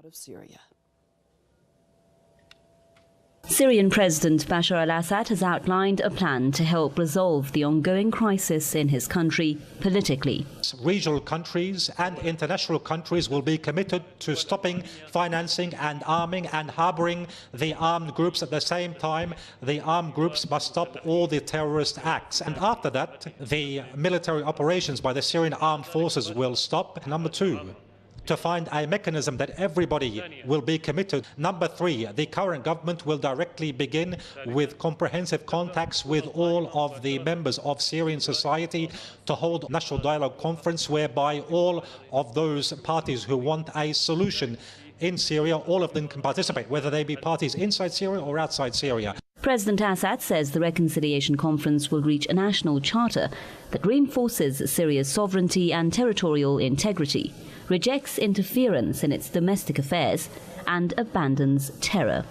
out of Syria. Syrian President Bashar al-Assad has outlined a plan to help resolve the ongoing crisis in his country politically. Regional countries and international countries will be committed to stopping financing and arming and harboring the armed groups. At the same time, the armed groups must stop all the terrorist acts. And after that, the military operations by the Syrian armed forces will stop. Number two, to find a mechanism that everybody will be committed. Number three, the current government will directly begin with comprehensive contacts with all of the members of Syrian society to hold a national dialogue conference whereby all of those parties who want a solution in Syria, all of them can participate, whether they be parties inside Syria or outside Syria. President Assad says the reconciliation conference will reach a national charter that reinforces Syria's sovereignty and territorial integrity, rejects interference in its domestic affairs, and abandons terror.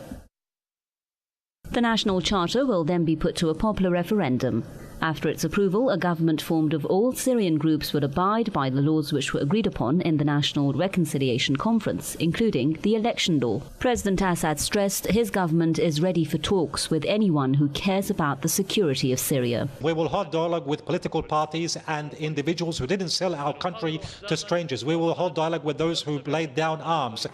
The national charter will then be put to a popular referendum. After its approval, a government formed of all Syrian groups would abide by the laws which were agreed upon in the National Reconciliation Conference, including the election law. President Assad stressed his government is ready for talks with anyone who cares about the security of Syria. We will hold dialogue with political parties and individuals who didn't sell our country to strangers. We will hold dialogue with those who laid down arms.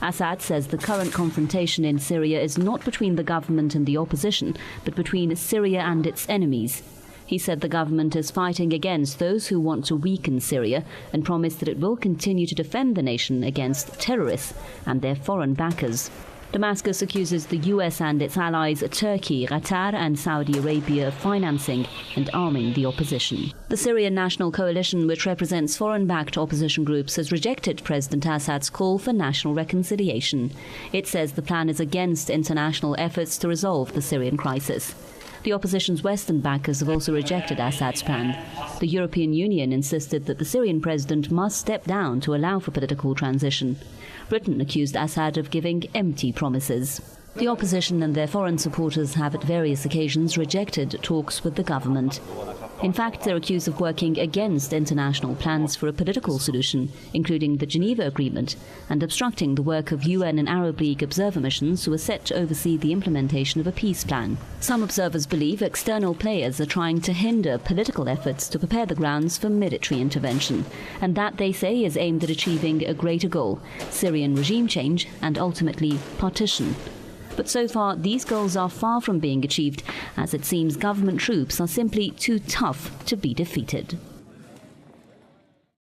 Assad says the current confrontation in Syria is not between the government and the opposition, but between Syria and its enemies. He said the government is fighting against those who want to weaken Syria and promised that it will continue to defend the nation against terrorists and their foreign backers. Damascus accuses the US and its allies Turkey, Qatar and Saudi Arabia of financing and arming the opposition. The Syrian National Coalition, which represents foreign-backed opposition groups, has rejected President Assad's call for national reconciliation. It says the plan is against international efforts to resolve the Syrian crisis. The opposition's Western backers have also rejected Assad's plan. The European Union insisted that the Syrian president must step down to allow for political transition. Britain accused Assad of giving empty promises. The opposition and their foreign supporters have at various occasions rejected talks with the government. In fact, they're accused of working against international plans for a political solution, including the Geneva Agreement, and obstructing the work of UN and Arab League observer missions who are set to oversee the implementation of a peace plan. Some observers believe external players are trying to hinder political efforts to prepare the grounds for military intervention, and that, they say, is aimed at achieving a greater goal: Syrian regime change and ultimately partition. But so far, these goals are far from being achieved, as it seems government troops are simply too tough to be defeated.